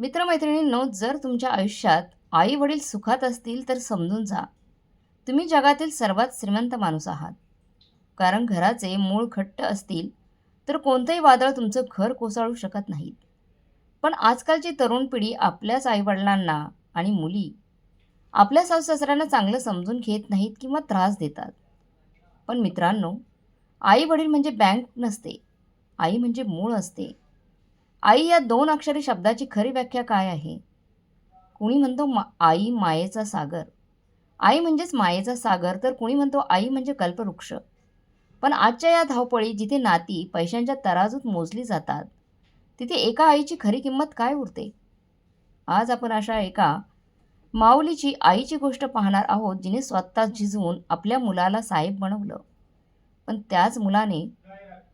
मित्रमैत्रिणींनो, जर तुमच्या आयुष्यात आई वडील सुखात असतील तर समजून जा, तुम्ही जगातील सर्वात श्रीमंत माणूस आहात. कारण घराचे मूळ घट्ट असतील तर कोणतंही वादळ तुमचं घर कोसळू शकत नाहीत. पण आजकालची तरुण पिढी आपल्याच आईवडिलांना आणि मुली आपल्या सासू सासऱ्यांना चांगलं समजून घेत नाहीत किंवा त्रास देतात. पण मित्रांनो, आई वडील म्हणजे बँक नसते, आई म्हणजे मूळ असते. आई या दोन अक्षरी शब्दाची खरी व्याख्या काय आहे? कुणी म्हणतो आई मायेचा सागर. आई म्हणजेच मायेचा सागर, तर कुणी म्हणतो आई म्हणजे कल्पवृक्ष. पण आजच्या या धावपळी जिथे नाती पैशांच्या तराजूत मोजली जातात, तिथे एका आईची खरी किंमत काय उरते? आज आपण अशा एका माऊलीची आईची गोष्ट पाहणार आहोत, जिने स्वतः झिजवून आपल्या मुलाला साहेब बनवलं. पण त्याच मुलाने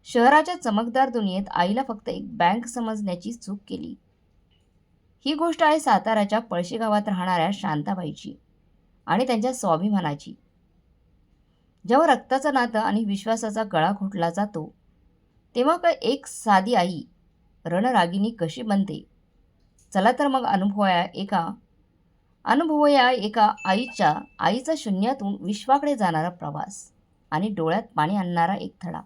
शहराच्या चमकदार दुनियेत आईला फक्त एक बँक समजण्याची चूक केली. ही गोष्ट आहे साताऱ्याच्या पळशी गावात राहणाऱ्या शांताबाईची आणि त्यांच्या स्वाभिमानाची. जेव्हा रक्ताचं नातं आणि विश्वासाचा गळा घोटला जातो, तेव्हा काय एक साधी आई रणरागिणी कशी बनते? चला तर मग अनुभवूया एका आईचा शून्यातून विश्वाकडे जाणारा प्रवास आणि डोळ्यात पाणी आणणारा एक धडा.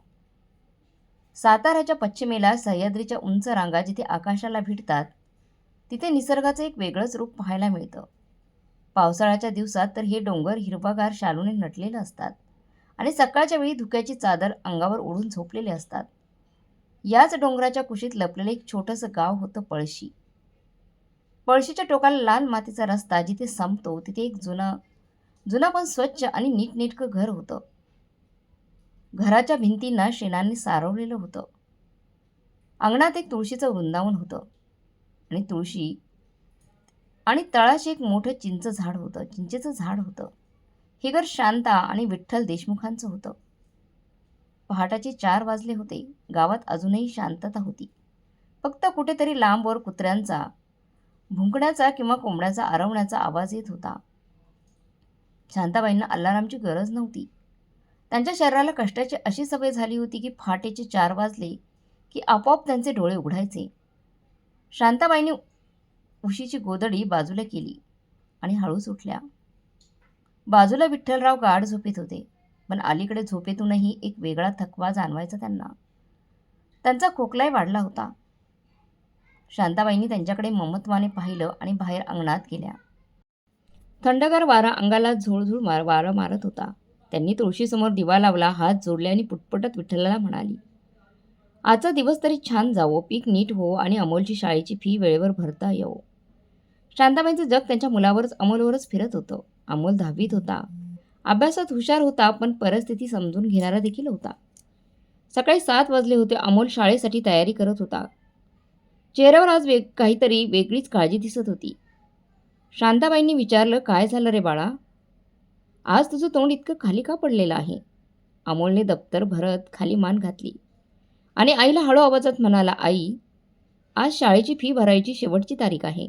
साताऱ्याच्या पश्चिमेला सह्याद्रीच्या उंच रांगा जिथे आकाशाला भिडतात, तिथे निसर्गाचं एक वेगळंच रूप पाहायला मिळतं. पावसाळ्याच्या दिवसात तर हे डोंगर हिरवागार शालूने नटलेले असतात आणि सकाळच्या वेळी धुक्याची चादर अंगावर ओढून झोपलेले असतात. याच डोंगराच्या कुशीत लपलेलं एक छोटंसं गाव होतं पळशी. पळशीच्या टोकाला लाल मातीचा रस्ता जिथे संपतो, तिथे एक जुना पण स्वच्छ आणि नीटनेटकं घर होतं. घराच्या भिंतींना शेणांनी सारवलेलं होतं. अंगणात एक तुळशीचं वृंदावन होतं आणि तळाशी एक मोठं चिंचेचं झाड होतं. हे घर शांता आणि विठ्ठल देशमुखांचं होतं. पहाटाचे 4 वाजले होते. गावात अजूनही शांतता होती. फक्त कुठेतरी लांबवर कुत्र्यांचा भुंकण्याचा किंवा कोंबड्याचा आरवण्याचा आवाज येत होता. शांताबाईंना अलारामची गरज नव्हती. त्यांच्या शरीराला कष्टाची अशी सवय झाली होती की पहाटेचे 4 वाजले की आपोआप त्यांचे डोळे उघडायचे. शांताबाईंनी उशीची गोधडी बाजूला केली आणि हळूच उठल्या. बाजूला विठ्ठलराव गाढ झोपेत होते, पण अलीकडे झोपेतूनही एक वेगळा थकवा जाणवायचा त्यांना. त्यांचा खोकलाही वाढला होता. शांताबाईंनी त्यांच्याकडे ममत्वाने पाहिलं आणि बाहेर अंगणात गेल्या. थंडगार वारा अंगाला झुळझुळ वारा मारत होता. त्यांनी तुळशीसमोर दिवा लावला, हात जोडले आणि पुटपुटत विठ्ठलाला म्हणाली, आजचा दिवस तरी छान जावो, पीक नीट हो आणि अमोलची शाळेची फी वेळेवर भरता येवो. शांताबाईंचं जग त्यांच्या अमोलवरच फिरत होतं. अमोल 10वीत होता. अभ्यासात हुशार होता, पण परिस्थिती समजून घेणारा देखील होता. सकाळी 7 वाजले होते. अमोल शाळेसाठी तयारी करत होता. चेहऱ्यावर आज काहीतरी वेगळीच काळजी दिसत होती. शांताबाईंनी विचारलं, काय झालं रे बाळा? आज तुझं तोंड इतकं खाली का पडलेलं आहे? अमोलने दप्तर भरत खाली मान घातली आणि आईला हळू आवाजात म्हणाला, आई, आज शाळेची फी भरायची शेवटची तारीख आहे.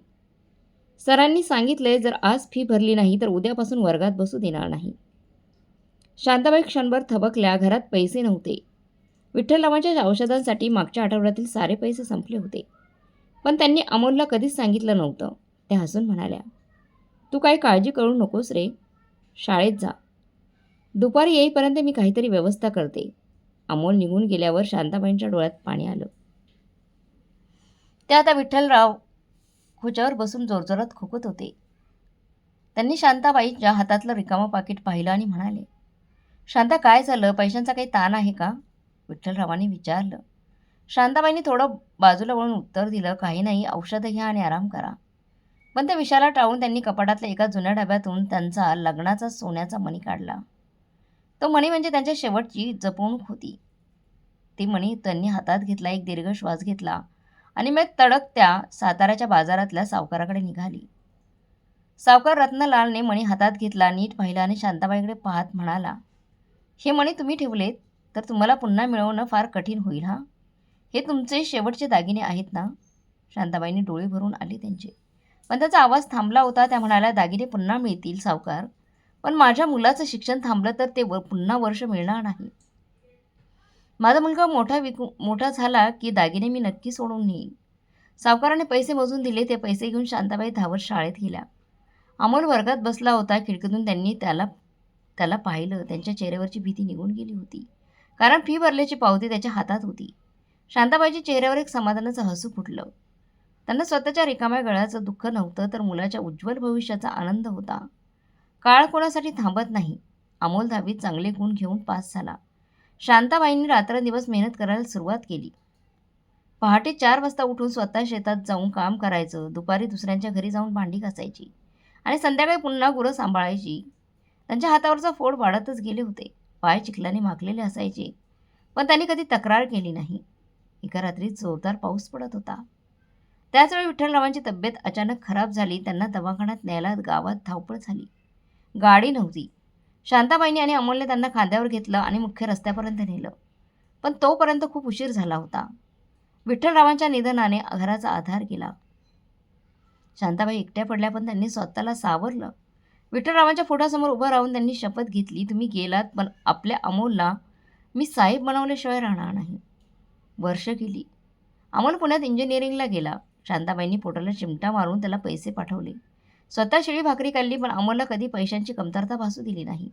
सरांनी सांगितलंय, जर आज फी भरली नाही तर उद्यापासून वर्गात बसू देणार नाही. शांताबाई क्षणभर थबकल्या. घरात पैसे नव्हते. विठ्ठलरावांच्या औषधांसाठी मागच्या आठवड्यातील सारे पैसे संपले होते. पण त्यांनी अमोलला कधीच सांगितलं नव्हतं. त्या हसून म्हणाल्या, तू काही काळजी करू नकोस रे, शाळेत जा. दुपारी येईपर्यंत मी काहीतरी व्यवस्था करते. अमोल निघून गेल्यावर शांताबाईंच्या डोळ्यात पाणी आलं. त्या आता विठ्ठलराव खुर्च्यावर बसून जोरजोरात खोकत होते. त्यांनी शांताबाईंच्या हातातलं रिकामं पाकीट पाहिलं आणि म्हणाले, शांता, काय झालं? पैशांचा काही ताण आहे का? विठ्ठलरावांनी विचारलं. शांताबाईंनी थोडं बाजूला वळून उत्तर दिलं, काही नाही, औषधं घ्या आणि आराम करा. पण त्या विषयाला टाळून त्यांनी कपाटातल्या एका जुन्या डब्यातून त्यांचा लग्नाचा सोन्याचा मणी काढला. तो मणी म्हणजे त्यांच्या शेवटची जपवणूक होती. ती मणी त्यांनी हातात घेतला, एक दीर्घ श्वास घेतला आणि मग तडक त्या साताऱ्याच्या बाजारातल्या सावकाराकडे निघाली. सावकार रत्नलालने मणी हातात घेतला, नीट पाहिला आणि शांताबाईकडे पाहत म्हणाला, हे मणी तुम्ही ठेवलेत तर तुम्हाला पुन्हा मिळवणं फार कठीण होईल हा. हे तुमचे शेवटचे दागिने आहेत ना? शांताबाईंनी डोळे भरून आले त्यांचे. पण त्याचा आवाज थांबला होता. त्या म्हणाल्या, दागिने पुन्हा मिळतील सावकार, पण माझ्या मुलाचं शिक्षण थांबलं तर ते पुन्हा वर्ष मिळणार नाही. माझा मुलगा मोठा झाला की दागिने मी नक्की सोडून नेईन. सावकाराने पैसे मोजून दिले. ते पैसे घेऊन शांताबाई धावत शाळेत गेल्या. अमोल वर्गात बसला होता. खिडकीतून त्यांनी त्याला त्याला पाहिलं. त्यांच्या चेहऱ्यावरची भीती निघून गेली होती. कारण फी भरल्याची पावती त्याच्या हातात होती. शांताबाईच्या चेहऱ्यावर एक समाधानाचं हसू फुटलं. त्यांना स्वतःच्या रिकाम्या गळ्याचं दुःख नव्हतं, तर मुलाच्या उज्ज्वल भविष्याचा आनंद होता. काळ कोणासाठी थांबत नाही. अमोल 10वीत चांगले गुण घेऊन पास झाला. शांताबाईंनी रात्रंदिवस मेहनत करायला सुरुवात केली. पहाटे 4 वाजता उठून स्वतः शेतात जाऊन काम करायचं. दुपारी दुसऱ्यांच्या घरी जाऊन भांडी घासायची आणि संध्याकाळी पुन्हा गुरं सांभाळायची. त्यांच्या हातावरचा फोड वाढतच गेले होते. पाय चिखलाने माखलेले असायचे, पण त्यांनी कधी तक्रार केली नाही. एका रात्री जोरदार पाऊस पडत होता. त्याचवेळी विठ्ठलरावांची तब्येत अचानक खराब झाली. त्यांना दवाखान्यात न्यायला गावात धावपळ झाली. गाडी नव्हती. शांताबाईंनी आणि अमोलने त्यांना खांद्यावर घेतलं आणि मुख्य रस्त्यापर्यंत नेलं. पण तोपर्यंत खूप उशीर झाला होता. विठ्ठलरावांच्या निधनाने घराचा आधार गेला. शांताबाई एकट्या पडल्या, पण त्यांनी स्वतःला सावरलं. विठ्ठलरावांच्या फोटासमोर उभं राहून त्यांनी शपथ घेतली, तुम्ही गेलात, पण आपल्या अमोलला मी साहेब बनवल्याशिवाय राहणार नाही. वर्ष गेली. अमोल पुण्यात इंजिनिअरिंगला गेला. शांताबाईंनी पोटाला चिमटा मारून त्याला पैसे पाठवले. स्वतः शिळी भाकरी काढली, पण अमोलला कधी पैशांची कमतरता भासू दिली नाही.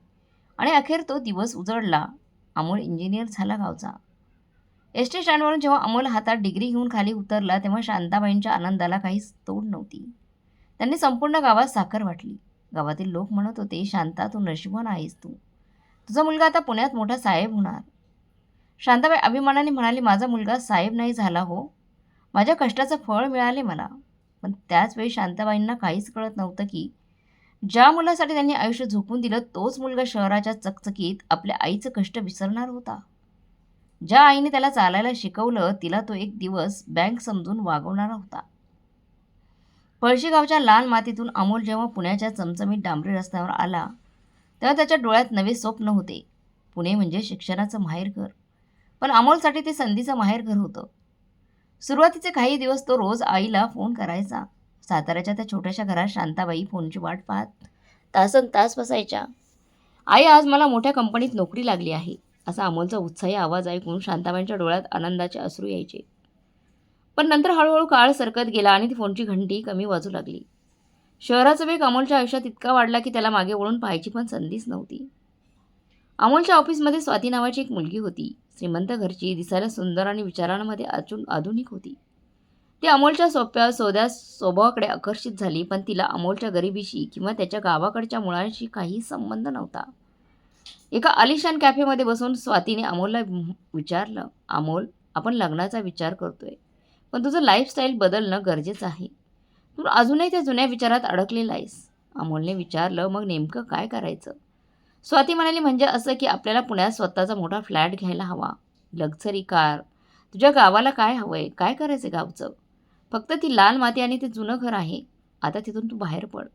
आणि अखेर तो दिवस उजळला. अमोल इंजिनियर झाला गावचा. एस टी स्टँडवरून जेव्हा अमोल हातात डिग्री घेऊन खाली उतरला, तेव्हा शांताबाईंच्या आनंदाला काहीच तोड नव्हती. त्यांनी संपूर्ण गावात साखर वाटली. गावातील लोक म्हणत होते, शांता, तू नशिबवान आहेस. तुझा मुलगा आता पुण्यात मोठा साहेब होणार. शांताबाई अभिमानाने म्हणाली, माझा मुलगा साहेब नाही झाला हो, माझ्या कष्टाचं फळ मिळाले मला. पण त्याचवेळी शांताबाईंना काहीच कळत नव्हतं की ज्या मुलासाठी त्यांनी आयुष्य झोपून दिलं, तोच मुलगा शहराच्या चकचकीत आपल्या आईचं कष्ट विसरणार होता. ज्या आईने त्याला चालायला शिकवलं, तिला तो एक दिवस बँक समजून वागवणारा होता. पळशी गावच्या लाल मातीतून अमोल जेव्हा पुण्याच्या चमचमीत डांबरी रस्त्यावर आला, तेव्हा त्याच्या डोळ्यात नवे स्वप्न होते. पुणे म्हणजे शिक्षणाचं माहेरघर, पण अमोलसाठी ते संधीचं माहेरघर होतं. सुरुवातीचे काही दिवस तो रोज आईला फोन करायचा. साताऱ्याच्या त्या छोट्याशा घरात शांताबाई फोनची वाट पाहत तासनतास बसायच्या. आई, आज मला मोठ्या कंपनीत नोकरी लागली आहे, असा अमोलचा उत्साही आवाज ऐकून शांताबाईंच्या डोळ्यात आनंदाचे अश्रू यायचे. पण नंतर हळूहळू काळ सरकत गेला आणि ती फोनची घंटी कमी वाजू लागली. शहराचा वेग अमोलच्या आयुष्यात इतका वाढला की त्याला मागे वळून पाहायची पण संधीच नव्हती. अमोलच्या ऑफिसमध्ये स्वाती नावाची एक मुलगी होती. श्रीमंत घरची, दिसायला सुंदर आणि विचारांमध्ये आधुनिक होती. ती अमोलच्या सोप्या सोद्या स्वभावाकडे आकर्षित झाली, पण तिला अमोलच्या गरिबीशी किंवा त्याच्या गावाकडच्या मुळांशी काही संबंध नव्हता. एका आलिशान कॅफेमध्ये बसून स्वातीने अमोलला विचारलं, अमोल, आपण लग्नाचा विचार करतोय, पण तुझं लाईफस्टाईल बदलणं गरजेचं आहे. तू अजूनही त्या जुन्या विचारात अडकलेला आहेस. अमोलने विचारलं, मग नेमकं काय करायचं? स्वाती म्हणाली, म्हणजे असं की आपल्याला पुण्यात स्वतःचा मोठा फ्लॅट घ्यायला हवा, लक्झरी कार. तुझ्या गावाला काय हवंय? काय करायचं गावचं? फक्त ती लाल माती आणि ते जुनं घर आहे. आता तिथून तू बाहेर पड.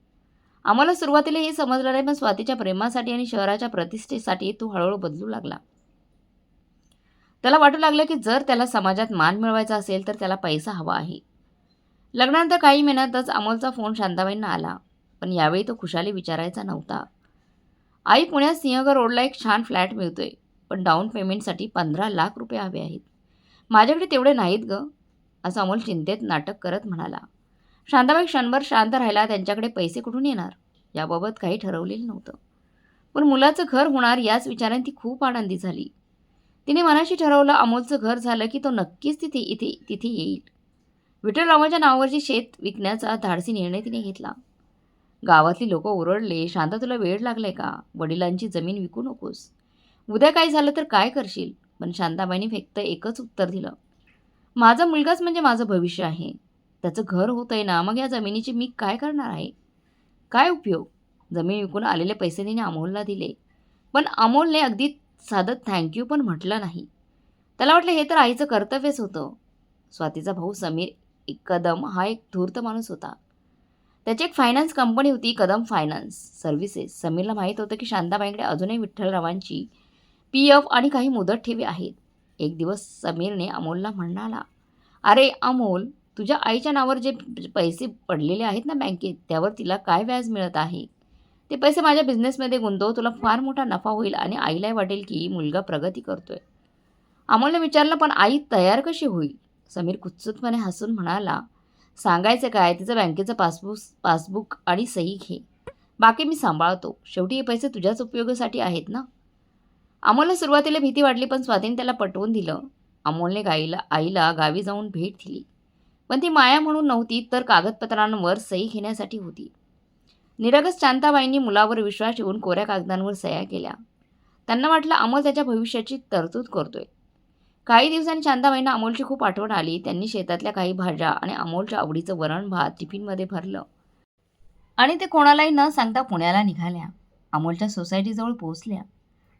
आम्हाला सुरुवातीला हे समजलं नाही, पण स्वातीच्या प्रेमासाठी आणि शहराच्या प्रतिष्ठेसाठी तो हळूहळू बदलू लागला. त्याला वाटू लागलं की जर त्याला समाजात मान मिळवायचा असेल तर त्याला पैसा हवा आहे. लग्नानंतर काही महिन्यातच अमोलचा फोन शांताबाईंना आला, पण यावेळी तो खुशाली विचारायचा नव्हता. आई, पुण्यात सिंहगड रोडला एक छान फ्लॅट मिळतोय, पण डाऊन पेमेंटसाठी 15 लाख रुपये हवे आहेत. माझ्याकडे तेवढे नाहीत गं, असं अमोल चिंतेत नाटक करत म्हणाला. शांताबाई क्षणभर शांत राहिला. त्यांच्याकडे पैसे कुठून येणार याबाबत काही ठरवलेलं नव्हतं, पण मुलाचं घर होणार याच विचाराने ती खूप आनंदी झाली. तिने मनाशी ठरवलं, अमोलचं घर झालं की तो नक्कीच तिथे येईल. विठ्ठलरावांच्या नावावरची शेत विकण्याचा धाडसी निर्णय तिने घेतला. गावातली लोक ओरडले, शांता, तुला वेळ लागलाय का? वडिलांची जमीन विकू नकोस. उद्या काय झालं तर काय करशील? पण शांताबाईंनी फक्त एकच उत्तर दिलं, माझा मुलगाच म्हणजे माझं भविष्य आहे. त्याचं घर होतंय ना, मग या जमिनीची मी काय करणार आहे? काय उपयोग? जमीन विकून आलेले पैसे तिने अमोलला दिले, पण अमोलने अगदी साधं थँक्यू पण म्हटलं नाही. त्याला वाटलं हे तर आईचं कर्तव्यच होतं. स्वातीचा भाऊ समीर कदम हा एक धूर्त माणूस होता. त्याची एक फायनान्स कंपनी होती, कदम फायनान्स सर्व्हिसेस. समीरला माहीत होतं की शांताबाईंकडे अजूनही विठ्ठलरावांची PF आणि काही मुदत ठेवी आहेत. एक दिवस समीरने अमोलला म्हणाला, अरे अमोल, तुझ्या आईच्या नावावर जे पैसे पडलेले आहेत ना बँकेत, त्यावर तिला काय व्याज मिळत आहे? ते पैसे माझ्या बिझनेसमध्ये गुंतव, तुला फार मोठा नफा होईल आणि आईलाही वाटेल की मुलगा प्रगती करतोय. अमोलने विचारलं, पण आई तयार कशी होईल? समीर कुत्सितपणे हसून म्हणाला, सांगायचं काय, तिचं बँकेचं पासबुक आणि सही घे. बाकी मी सांभाळतो. शेवटी हे पैसे तुझ्याच उपयोगासाठी आहेत ना. अमोलला सुरुवातीला भीती वाटली, पण स्वातीने त्याला पटवून दिलं. अमोलने आईला गावी जाऊन भेट दिली. पण ती माया म्हणून नव्हती, तर कागदपत्रांवर सही घेण्यासाठी होती. निरागस शांताबाईंनी मुलावर विश्वास ठेवून कोऱ्या कागदांवर सह्या केल्या. त्यांना वाटलं अमोल त्याच्या भविष्याची तरतूद करतोय. काही दिवसांनी शांताबाईंना अमोलची खूप आठवण आली. त्यांनी शेतातल्या काही भाज्या आणि अमोलच्या आवडीचं वरण भात टिफिनमध्ये भरलं आणि ते कोणालाही न सांगता पुण्याला निघाल्या. अमोलच्या सोसायटीजवळ पोहोचल्या.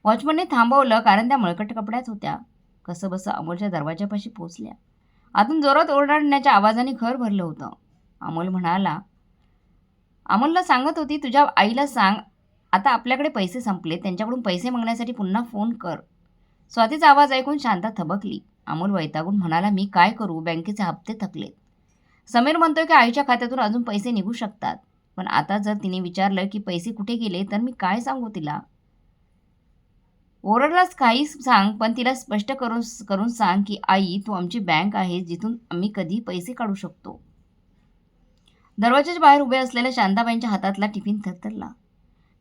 वॉचमनने थांबवलं, कारण त्या मळकट कपड्यात होत्या. कसंबसं अमोलच्या दरवाजापाशी पोहोचल्या. आतून जोरात ओरडण्याच्या आवाजाने घर भरलं होतं. अमोलला सांगत होती, तुझ्या आईला सांग, आता आपल्याकडे पैसे संपले, त्यांच्याकडून पैसे मागण्यासाठी पुन्हा फोन कर. स्वातीचा आवाज ऐकून शांता थबकली. अमोल वैतागून म्हणाला, मी काय करू, बँकेचे हप्ते थकलेत. समीर म्हणतोय की आईच्या खात्यातून अजून पैसे निघू शकतात. पण आता जर तिने विचारलं की पैसे कुठे गेले, तर मी काय सांगू तिला? ओरडलाच काही सांग, पण तिला स्पष्ट करून सांग की आई, तू आमची बँक आहे, जिथून आम्ही कधी पैसे काढू शकतो. दरवाजाच्या बाहेर उभे असलेल्या शांताबाईंच्या हातातला टिफिन थरथरला.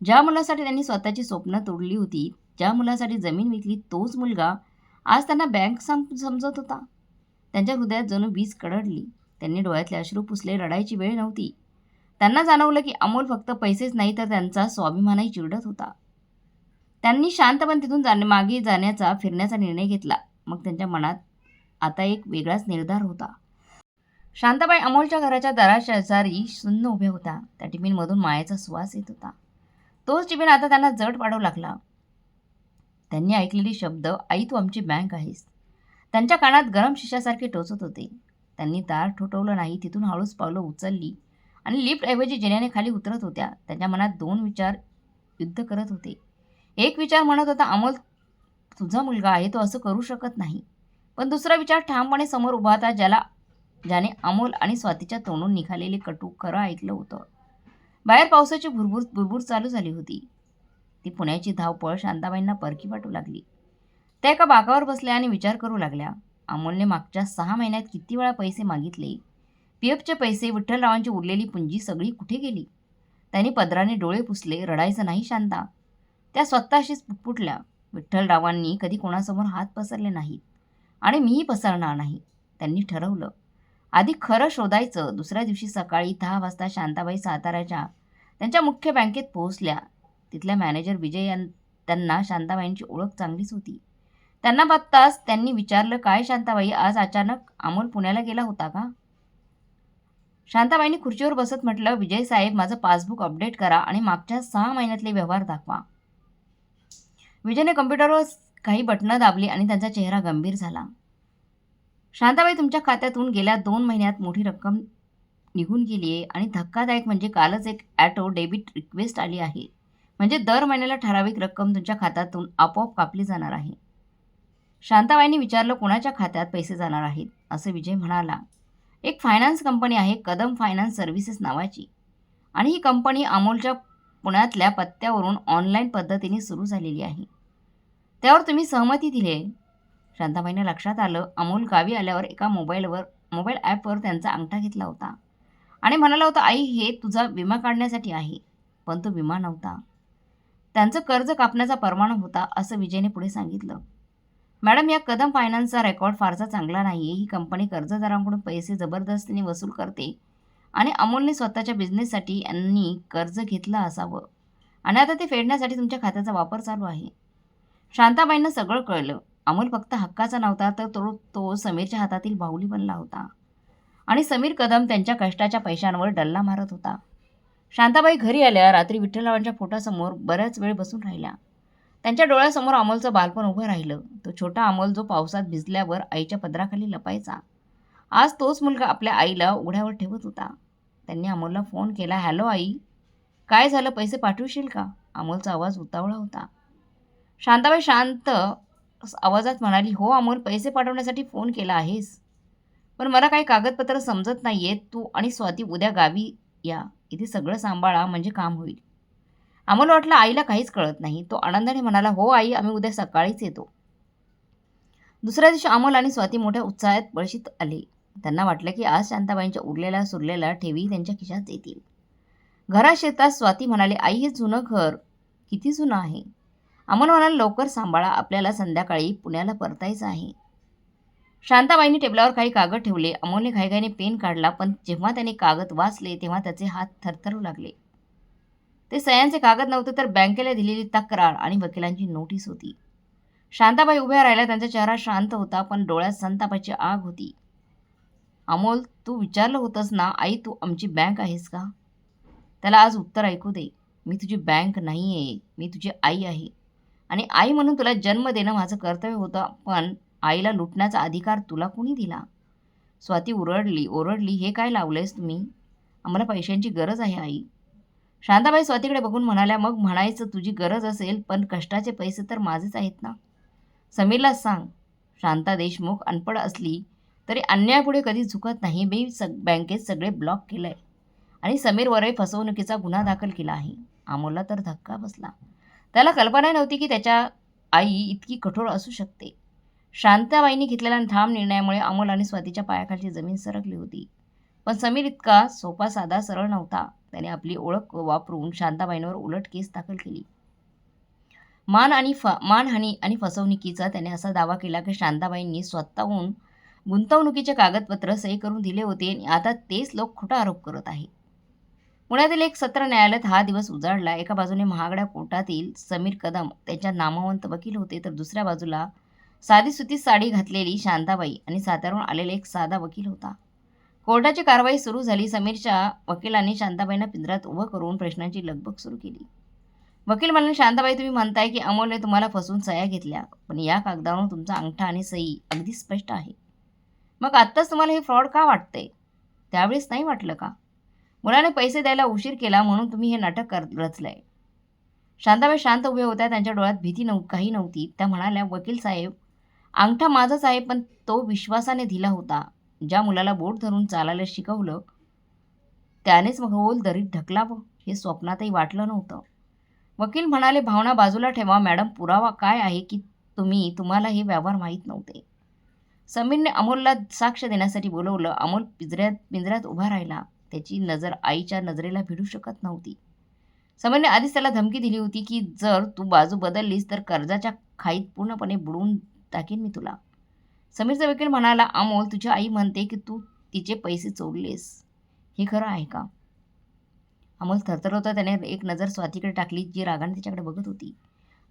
ज्या मुलासाठी त्यांनी स्वतःची स्वप्न तोडली होती, ज्या मुलासाठी जमीन विकली, तोच मुलगा आज त्यांना बँक समजत होता. त्यांच्या हृदयात जणू वीज कडकडली. त्यांनी डोळ्यातले अश्रू पुसले. रडायची वेळ नव्हती. त्यांना जाणवलं की अमोल फक्त पैसेच नाही, तर त्यांचा स्वाभिमानही चिरडत होता. त्यांनी शांतपणे तिथून मागे फिरण्याचा निर्णय घेतला. मग त्यांच्या मनात आता एक वेगळाच निर्धार होता. शांताबाई अमोलच्या घराच्या दाराशेजारी सुन्न उभ्या होत्या. त्या टिफिनमधून मायेचा सुवास येत होता. तोच टिफिन आता त्यांना जड पाडू लागला. त्यांनी ऐकलेले शब्द, आई तू आमची बँक आहेस, त्यांच्या कानात गरम शिशासारखे टोचत होते. त्यांनी दार ठोठवलं नाही. तिथून हळूच पावलं उचलली आणि लिफ्टऐवजी जिन्याने खाली उतरत होत्या. त्यांच्या मनात दोन विचार युद्ध करत होते. एक विचार म्हणत होता, अमोल तुझा मुलगा आहे, तो असं करू शकत नाही. पण दुसरा विचार ठामपणे समोर उभा होता, ज्याने अमोल आणि स्वातीच्या तोंडून निघालेले कटू खरं ऐकलं होतं. बाहेर पावसाची बुरबुर चालू झाली होती. ती पुण्याची धावपळ शांताबाईंना परकी वाटू लागली. त्या एका बाकावर बसल्या आणि विचार करू लागल्या. अमोलने मागच्या 6 महिन्यात किती वेळा पैसे मागितले? पीएफचे पैसे, विठ्ठलरावांची उरलेली पुंजी सगळी कुठे गेली? त्यांनी पदराने डोळे पुसले. रडायचं नाही शांता. त्या स्वतःशीच पुटपुटल्या. विठ्ठलरावांनी कधी कोणासमोर हात पसरले नाहीत आणि मीही पसरणार नाही. त्यांनी ठरवलं, आधी खरं शोधायचं. दुसऱ्या दिवशी सकाळी 10 वाजता शांताबाई साताऱ्याच्या त्यांच्या मुख्य बँकेत पोहोचल्या. तिथल्या मॅनेजर विजय त्यांना शांताबाईंची ओळख चांगलीच होती. त्यांना बघताच त्यांनी विचारलं, काय शांताबाई, आज अचानक अमोल पुण्याला गेला होता का? शांताबाईंनी खुर्चीवर बसत म्हटलं, विजय साहेब, माझं पासबुक अपडेट करा आणि मागच्या 6 महिन्यातले व्यवहार दाखवा. विजयने कम्प्युटरवर काही बटणं दाबली आणि त्यांचा चेहरा गंभीर झाला. शांताबाई, तुमच्या खात्यातून गेल्या 2 महिन्यात मोठी रक्कम निघून गेली आहे आणि धक्कादायक म्हणजे कालच एक ॲटो डेबिट रिक्वेस्ट आली आहे. म्हणजे दर महिन्याला ठराविक रक्कम तुमच्या खात्यातून आपोआप कापली जाणार आहे. शांताबाईंनी विचारलं, कोणाच्या खात्यात पैसे जाणार आहेत? असं विजय म्हणाला, एक फायनान्स कंपनी आहे, कदम फायनान्स सर्व्हिसेस नावाची, आणि ही कंपनी अमोलच्या पुण्यातल्या पत्त्यावरून ऑनलाईन पद्धतीने सुरू झालेली आहे. त्यावर तुम्ही सहमती दिली आहे. शांताबाईंना लक्षात आलं, अमोल गावी आल्यावर एका मोबाईल ॲपवर त्यांचा अंगठा घेतला होता आणि म्हणाला होता, आई हे तुझा विमा काढण्यासाठी आहे. पण तो विमा नव्हता, त्यांचं कर्ज कापण्याचा परवाना होता, असं विजयने पुढे सांगितलं. मॅडम, या कदम फायनान्सचा रेकॉर्ड फारसा चांगला नाही आहे. ही कंपनी कर्जदारांकडून पैसे जबरदस्तीने वसूल करते आणि अमोलने स्वतःच्या बिझनेससाठी यांनी कर्ज घेतलं असावं आणि आता ते फेडण्यासाठी तुमच्या खात्याचा वापर चालू आहे. शांताबाईंना सगळं कळलं. अमोल फक्त हक्काचा नव्हता, तर तो समीरच्या हातातील बाहुली बनला होता आणि समीर कदम त्यांच्या कष्टाच्या पैशांवर डल्ला मारत होता. शांताबाई घरी आल्या. रात्री विठ्ठलरावांच्या फोटोसमोर बऱ्याच वेळ बसून राहिल्या. त्यांच्या डोळ्यासमोर अमोलचं बालपण उभं राहिलं. तो छोटा अमोल जो पावसात भिजल्यावर आईच्या पदराखाली लपायचा. आज तोच मुलगा आपल्या आईला उघड्यावर ठेवत होता. त्यांनी अमोलला फोन केला. हॅलो आई, काय झालं, पैसे पाठवशील का? अमोलचा आवाज उतावळा होता. शांताबाई शांत आवाजात म्हणाली, हो अमोल, पैसे पाठवण्यासाठी फोन केला आहेस, पण मला काही कागदपत्र समजत नाही आहेत. तू आणि स्वाती उद्या गावी या, इथे सगळं सांभाळा, म्हणजे काम होईल. अमोल वाटलं आईला काहीच कळत नाही. तो आनंदाने म्हणाला, हो आई, आम्ही उद्या सकाळीच येतो. दुसऱ्या दिवशी अमोल आणि स्वाती मोठ्या उत्साहात बळशीत आले. त्यांना वाटलं की आज शांताबाईंच्या उरलेल्या सुरलेल्या ठेवी त्यांच्या खिशात येतील. घरात शिरताच स्वाती म्हणाली, आई हे जुनं घर किती जुनं आहे. अमोल म्हणाला, लवकर सांभाळा, आपल्याला संध्याकाळी पुण्याला परतायचं आहे. शांताबाईंनी टेबलावर काही कागद ठेवले. अमोलने घाईघाईने पेन काढला, पण जेव्हा त्याने कागद वाचले तेव्हा त्याचे हात थरथरू लागले. ते सह्यांचे कागद नव्हते तर बँकेला दिलेली तक्रार आणि वकिलांची नोटीस होती. शांताबाई उभ्या राहिल्या. त्यांचा चेहरा शांत होता, पण डोळ्यात संतापाची आग होती. अमोल, तू विचारलं होतंस ना, आई तू आमची बँक आहेस का? त्याला आज उत्तर ऐकू दे. मी तुझी बँक नाही आहे, मी तुझी आई आहे. आणि आई म्हणून तुला जन्म देणं माझं कर्तव्य होतं, पण आईला लुटण्याचा अधिकार तुला कुणी दिला? स्वाती ओरडली, हे काय लावलंयस तुम्ही? आम्हाला पैशांची गरज आहे आई. शांताबाई स्वातीकडे बघून म्हणाल्या, मग म्हणायचं तुझी गरज असेल, पण कष्टाचे पैसे तर माझेच आहेत ना. समीरला सांग. शांता देशमुख अनपढ असली तरी अन्यायापुढे कधी झुकत नाही. मी बँकेत सगळे ब्लॉक केलंय आणि समीरवरही फसवणुकीचा गुन्हा दाखल केला आहे. अमोलला तर धक्का बसला. त्याला कल्पना नव्हती की त्याच्या आई इतकी कठोर असू शकते. शांताबाईंनी घेतलेल्या ठाम निर्णयामुळे अमोल आणि स्वातीच्या पायाखालची जमीन सरकली होती. पण समीर इतका सोपा साधा सरळ नव्हता. त्याने आपली ओळख वापरून शांताबाईंवर उलट केस दाखल केली. मानहानी आणि फसवणुकीचा त्याने असा दावा केला की शांताबाईंनी स्वतःहून गुंतवणुकीचे कागदपत्र सही करून दिले होते आणि आता तेच लोक खोटा आरोप करत आहेत. पुण्यातील एक सत्र न्यायालयात हा दिवस उजाडला. एका बाजूने महागड्या कोर्टातील समीर कदम त्यांच्या नामवंत वकील होते, तर दुसऱ्या बाजूला साधीसुती साडी घातलेली शांताबाई आणि साताऱ्याहून आलेला एक साधा वकील होता. कोर्टाची कारवाई सुरू झाली. समीरच्या वकिलांनी शांताबाईंना पिंजऱ्यात उभं करून प्रश्नांची लगबग सुरू केली. वकील म्हणाले, शांताबाई तुम्ही म्हणताय की अमोलने तुम्हाला फसवून सह्या घेतल्या, पण या कागदावरून तुमचा अंगठा आणि सही अगदी स्पष्ट आहे. मग आत्ताच तुम्हाला हे फ्रॉड का वाटतंय? त्यावेळेस नाही वाटलं का? मुलाने पैसे द्यायला उशीर केला म्हणून तुम्ही हे नाटक रचलंय. शांताबाई शांत उभ्या होत्या. त्यांच्या डोळ्यात भीती काही नव्हती. त्या म्हणाल्या, वकील साहेब, अंगठा माझाच आहे, पण तो विश्वासाने दिला होता. ज्या मुलाला बोट धरून चालायला शिकवलं त्यानेच खोल दरीत ढकलावं हे स्वप्नातही वाटलं नव्हतं. वकील म्हणाले, भावना बाजूला ठेवा मॅडम, पुरावा काय आहे की तुम्हाला हे व्यवहार माहीत नव्हते. समीरने अमोलला साक्ष देण्यासाठी बोलवलं. अमोल पिंजऱ्यात उभा राहिला. त्याची नजर आईच्या नजरेला भिडू शकत नव्हती. समीरने आधीच त्याला धमकी दिली होती की जर तू बाजू बदललीस तर कर्जाच्या खाईत पूर्णपणे बुडवून टाकीन मी तुला. समीरचा वकील म्हणाला, अमोल, तुझी आई म्हणते की तू तिचे पैसे चोरलेस. हे खरं आहे का? अमोल थरथरत होता. त्याने एक नजर स्वातीकडे टाकली, जी रागाने तिच्याकडे बघत होती.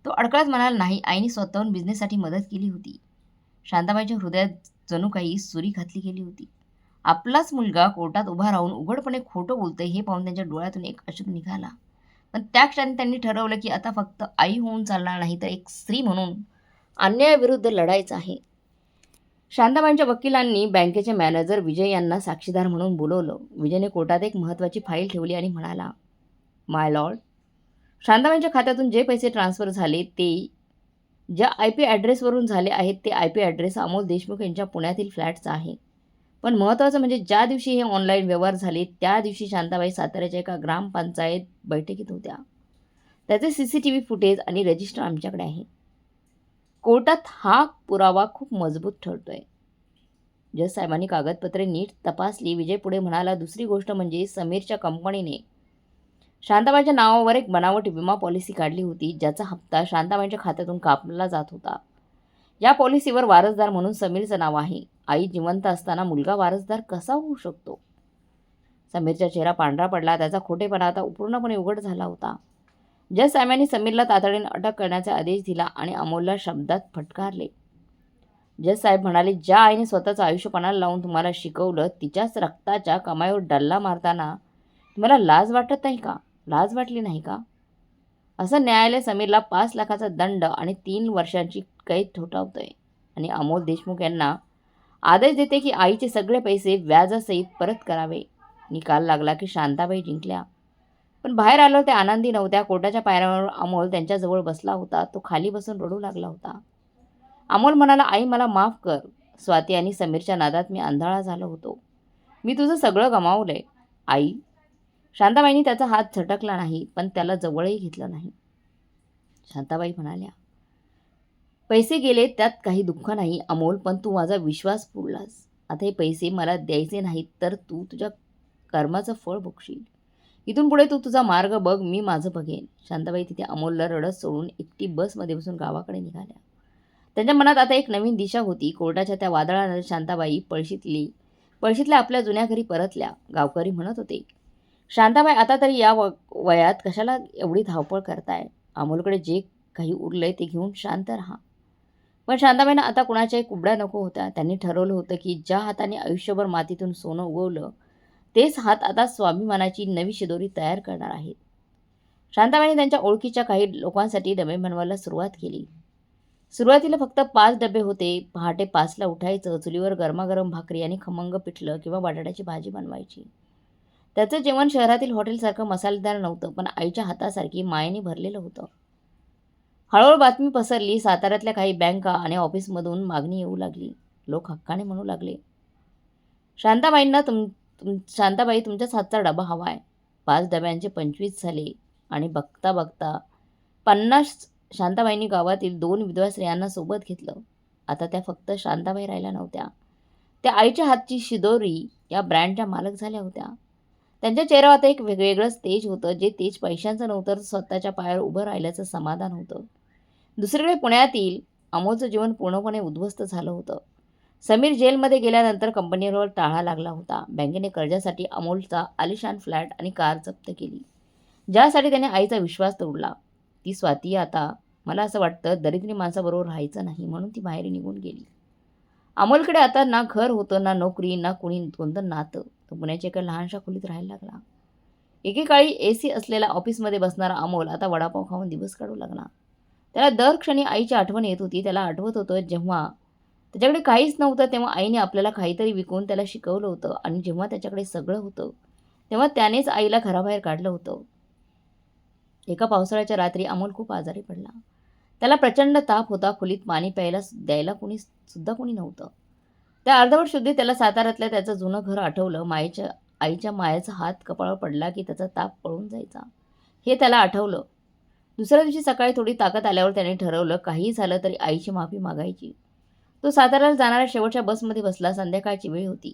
तो अडकळत म्हणाला, नाही, आईने स्वतःहून बिझनेससाठी मदत केली होती. शांताबाईच्या हृदयात जणू काही सुरी घातली गेली होती. आपलाच मुलगा कोर्टात उभा राहून उघडपणे खोटं बोलतोय हे पाहून त्यांच्या डोळ्यातून एक अश्रू निघाला. पण त्या क्षणी त्यांनी ठरवलं की आता फक्त आई होऊन चालणार नाही, तर एक स्त्री म्हणून अन्यायाविरुद्ध लढायचं आहे. शांताबाईंच्या वकिलांनी बँकेचे मॅनेजर विजय यांना साक्षीदार म्हणून बोलवलं. विजयने कोर्टात एक महत्त्वाची फाईल ठेवली आणि म्हणाला, माय लॉर्ड, शांताबाईंच्या खात्यातून जे पैसे ट्रान्सफर झाले ते ज्या IP ॲड्रेसवरून झाले आहेत ते IP ॲड्रेस अमोल देशमुख यांच्या पुण्यातील फ्लॅटचा आहे. पण महत्त्वाचं म्हणजे ज्या दिवशी हे ऑनलाईन व्यवहार झाले त्या दिवशी शांताबाई साताऱ्याच्या एका ग्रामपंचायत बैठकीत होत्या. त्याचे CCTV फुटेज आणि रजिस्टर आमच्याकडे आहे. कोर्टात हा पुरावा खूप मजबूत ठरतोय. जज साहेबांनी कागदपत्रे नीट तपासली. विजय पुढे म्हणाला, दुसरी गोष्ट म्हणजे समीरच्या कंपनीने शांताबाईंच्या नावावर एक बनावट विमा पॉलिसी काढली होती, ज्याचा हप्ता शांताबाईंच्या खात्यातून कापला जात होता. या पॉलिसीवर वारसदार म्हणून समीरचं नाव आहे. आई जिवंत असताना मुलगा वारसदार कसा होऊ शकतो? समीरचा चेहरा पांढरा पडला. त्याचा खोटेपणा आता पूर्णपणे उघड झाला होता. जज साहेबांनी समीरला तातडीने अटक करण्याचा आदेश दिला आणि अमोलला शब्दात फटकारले. जज साहेब म्हणाले, ज्या आईने स्वतःचं आयुष्य पणाला लावून तुम्हाला शिकवलं, तिच्याच रक्ताच्या कमाईवर डल्ला मारताना तुम्हाला लाज वाटत नाही का? लाज वाटली नाही का? असं न्यायालय समीरला 5 लाखाचा दंड आणि 3 वर्षांची कैद ठोठावतंय आणि अमोल देशमुख यांना आदेश देते की आईचे सगळे पैसे व्याजासहित परत करावे. निकाल लागला की शांताबाई जिंकल्या. पण बाहेर आलो त्या आनंदी नव्हत्या. कोर्टाच्या पायऱ्यांवर अमोल त्यांच्याजवळ बसला होता. तो खाली बसून रडू लागला होता. अमोल म्हणाला, आई मला माफ कर. स्वाती आणि समीरच्या नादात मी आंधळा झालो होतो. मी तुझं सगळं गमावलंय आई. शांताबाईंनी त्याचा हात झटकला नाही, पण त्याला जवळही घेतलं नाही. शांताबाई म्हणाल्या, पैसे गेले त्यात काही दुःख नाही अमोल, पण तू माझा विश्वास फोडलास. आता हे पैसे मला द्यायचे नाहीत तर तू तुझ्या कर्माचं फळ भोगशील. इथून पुढे तू तुझा मार्ग बघ, मी माझं बघेन. शांताबाई तिथे अमोलला रडत सोडून एकटी बसमध्ये बसून गावाकडे निघाल्या. त्यांच्या मनात आता एक नवीन दिशा होती. कोर्टाच्या त्या वादळानंतर शांताबाई पळशीतल्या आपल्या जुन्या घरी परतल्या. गावकरी म्हणत होते, शांताबाई आता तरी या वयात कशाला एवढी धावपळ करताय? अमोलकडे जे काही उरलंय ते घेऊन शांत राहा. पण शांताबाईंना आता कुणाच्याही कुबड्या नको होत्या. त्यांनी ठरवलं होतं की ज्या हाताने आयुष्यभर मातीतून सोनं उगवलं तेच हात आता स्वाभिमानाची नवी शिदोरी तयार करणार आहेत. शांताबाईंनी त्यांच्या ओळखीच्या काही लोकांसाठी डबे बनवायला सुरुवात केली. सुरुवातीला फक्त 5 डबे होते. पहाटे 5ला उठायचं, चुलीवर गरमागरम भाकरी आणि खमंग पिठलं किंवा बटाट्याची भाजी बनवायची. त्याचं जेवण शहरातील हॉटेलसारखं मसालेदार नव्हतं, पण आईच्या हातासारखी मायेने भरलेलं होतं. हळूहळू बातमी पसरली. साताऱ्यातल्या काही बँका आणि ऑफिसमधून मागणी येऊ लागली. लोक हक्काने म्हणू लागले, शांताबाईंना शांताबाई तुमच्याच हातचा डबा हवा आहे. 5 डब्यांचे 25 झाले आणि बघता बघता 50. शांताबाईंनी गावातील 2 विधवा स्त्रियांना सोबत घेतलं. आता त्या फक्त शांताबाई राहिल्या नव्हत्या. त्या आईच्या हातची शिदोरी या ब्रँडच्या मालक झाल्या होत्या. त्यांच्या चेहऱ्यावर आता एक वेगळंच तेज होतं. जे तेज पैशांचं नव्हतं, तर स्वतःच्या पायावर उभं राहिल्याचं समाधान होतं. दुसरीकडे पुण्यातील अमोलचं जीवन पूर्णपणे उद्ध्वस्त झालं होतं. समीर जेलमध्ये गेल्यानंतर कंपनीवर टाळा लागला होता. बँकेने कर्जासाठी अमोलचा आलिशान फ्लॅट आणि कार जप्त केली, ज्यासाठी त्याने आईचा विश्वास तोडला. ती स्वाती आता, मला असं वाटतं, दरिद्री माणसाबरोबर राहायचं नाही म्हणून ती बाहेर निघून गेली. अमोलकडे आता ना घर होतं, ना नोकरी, ना कोणतं नातं. तो पुण्याच्या एका लहानशा खोलीत राहायला लागला. एकेकाळी AC असलेल्या ऑफिसमध्ये बसणारा अमोल आता वडापाव खाऊन दिवस काढू लागला. त्याला दर क्षणी आईची आठवण येत होती. त्याला आठवत होतं जेव्हा त्याच्याकडे काहीच नव्हतं तेव्हा आईने आपल्याला काहीतरी विकून त्याला शिकवलं होतं, आणि जेव्हा त्याच्याकडे सगळं होतं तेव्हा त्यानेच आईला घराबाहेर काढलं होतं. एका पावसाळ्याच्या रात्री अमोल खूप आजारी पडला. त्याला प्रचंड ताप होता. खोलीत पाणी प्यायला द्यायला कोणी नव्हतं. त्या अर्धवट शुद्धीत त्याला साताऱ्यातलं त्याचं जुनं घर आठवलं. आईच्या मायेचा हात कपाळावर पडला की त्याचा ताप पळून जायचा, हे त्याला आठवलं. दुसऱ्या दिवशी सकाळी थोडी ताकद आल्यावर त्याने ठरवलं, काहीही झालं तरी आईची माफी मागायची. तो साताऱ्याला जाणाऱ्या शेवटच्या बसमध्ये बसला. संध्याकाळची वेळ होती.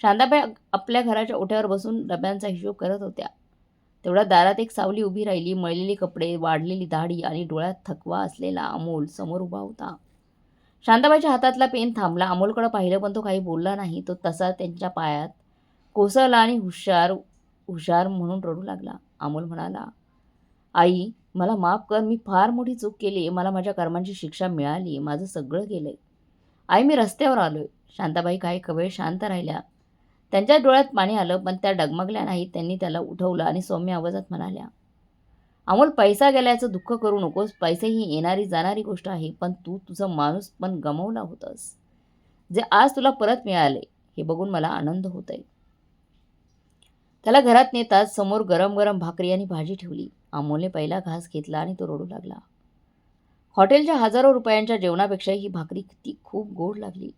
शांताबाई आपल्या घराच्या ओट्यावर बसून डब्यांचा हिशोब करत होत्या. तेवढ्या दारात एक सावली उभी राहिली. मळलेली कपडे, वाढलेली दाढी आणि डोळ्यात थकवा असलेला अमोल समोर उभा होता. शांताबाईच्या हातातला पेन थांबला. अमोलकडे पाहिलं, पण तो काही बोलला नाही. तो तसा त्यांच्या पायात कोसळला आणि हुशार हुशार म्हणून रडू लागला. अमोल म्हणाला, आई, मला माफ कर. मी फार मोठी चूक केली. मला माझ्या कर्मांची शिक्षा मिळाली. माझं सगळं गेलंय. आई, मी रस्त्यावर आलोय. शांताबाई काही वेळ शांत राहिल्या. त्यांच्या डोळ्यात पाणी आलं, पण त्या डगमगल्या नाहीत. त्यांनी त्याला उठवलं आणि सौम्य आवाजात म्हणाल्या, अमोल, पैसा गेल्याचं दुःख करू नकोस. पैसे ही येणारी जाणारी गोष्ट आहे, पण तू तुझं माणूस पण गमावला होतास, जे आज तुला परत मिळाले हे बघून मला आनंद होतोय. त्याला घरात नेताच समोर गरम गरम भाकरी आणि भाजी ठेवली. अमोलने पहिला घास घेतला आणि तो रडू लागला. हॉटेलच्या हजारो रुपयांच्या जेवणापेक्षा ही भाकरी ती खूप गोड लागली.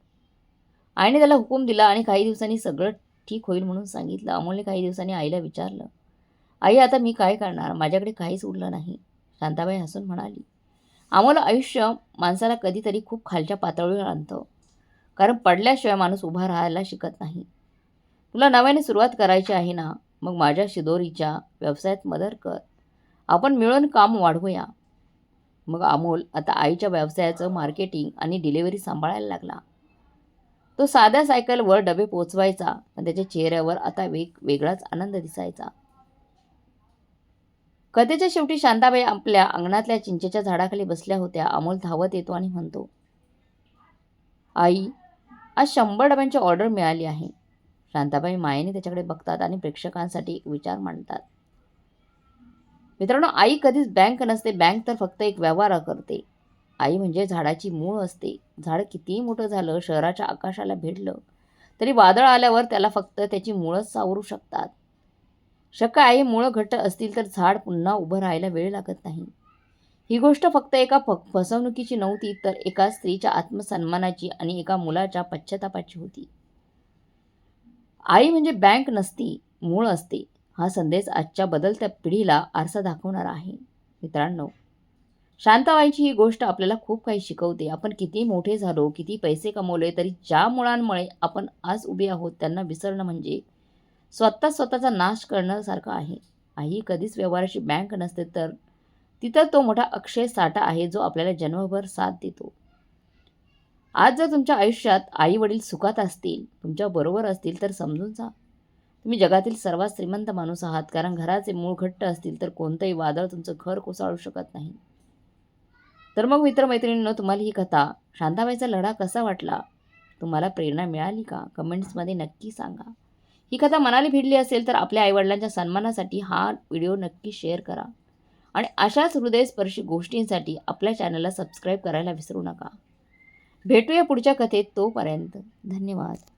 आईने त्याला हुकूम दिला आणि काही दिवसांनी सगळं ठीक होईल म्हणून सांगितलं. अमोलने काही दिवसांनी आईला विचारलं, आई, आता मी काय करणार? माझ्याकडे काहीच उरलं नाही. शांताबाई हसून म्हणाली, अमोल, आयुष्य माणसाला कधीतरी खूप खालच्या पातळीवर आणतं, कारण पडल्याशिवाय माणूस उभा राहायला शिकत नाही. तुला नव्याने सुरुवात करायची आहे ना, मग माझ्या शिदोरीच्या व्यवसायात मदत कर. आपण मिळून काम वाढवूया. मग अमोल आता आईच्या व्यवसायाचं मार्केटिंग आणि डिलिव्हरी सांभाळायला लागला. तो साध्या सायकलवर डबे पोचवायचा, पण त्याच्या चेहऱ्यावर आता वेगळाच आनंद दिसायचा. कथेच्या शेवटी शांताबाई आपल्या अंगणातल्या चिंचेच्या झाडाखाली बसल्या होत्या. अमोल धावत येतो आणि म्हणतो, आई, आज 100 डब्यांची ऑर्डर मिळाली आहे. शांताबाई मायेने त्याच्याकडे बघतात आणि प्रेक्षकांसाठी एक विचार मांडतात. मित्रांनो, आई कधीच बँक नसते. बँक तर फक्त एक व्यवहार करते. आई म्हणजे झाडाची मूळ असते. झाड कितीही मोठं झालं, शहराच्या आकाशाला भिडलं, तरी वादळ आल्यावर त्याला फक्त त्याची मुळंच सावरू शकतात. शक्य आहे मुळं घट्ट असतील तर झाड पुन्हा उभं राहायला वेळ लागत नाही. ही गोष्ट फक्त एका फसवणुकीची नव्हती, तर एका स्त्रीच्या आत्मसन्मानाची आणि एका मुलाच्या पश्चातापाची होती. आई म्हणजे बँक नसती, मूळ असते. हा संदेश आजच्या बदलत्या पिढीला आरसा दाखवणारा आहे. मित्रांनो, शांताबाईंची ही गोष्ट आपल्याला खूप काही शिकवते. आपण किती मोठे झालो, किती पैसे कमवले, तरी ज्या मुळांमुळे आपण आज उभे आहोत त्यांना विसरणं म्हणजे स्वतःचा नाश करण्यासारखं आहे. आई कधीच व्यवहाराची बँक नसते, तर तिथं तो मोठा अक्षय साठा आहे जो आपल्याला जन्मभर साथ देतो. आज जर तुमच्या आयुष्यात आई-वडील सुखात असतील, तुमच्याबरोबर असतील, तर समजून जा. तुम्ही जगातील सर्वात श्रीमंत माणूस आहात. कारण घराचे मूळ घट्ट असतील तर कोणतंही वादळ तुमचं घर कोसळू शकत नाही. तर मग मित्र-मैत्रिणींनो, तुम्हाला ही कथा, शांताबाईचा लढा कसा वाटला? तुम्हाला प्रेरणा मिळाली का? कमेंट्समध्ये नक्की सांगा. ही कथा मनाला भिडली असेल तर आपल्या आईवडिलांच्या सन्मानासाठी हा व्हिडिओ नक्की शेअर करा. आणि अशाच हृदयस्पर्शी गोष्टींसाठी आपल्या चॅनलला सबस्क्राईब करायला विसरू नका. भेटूया पुढच्या कथेत. तोपर्यंत धन्यवाद.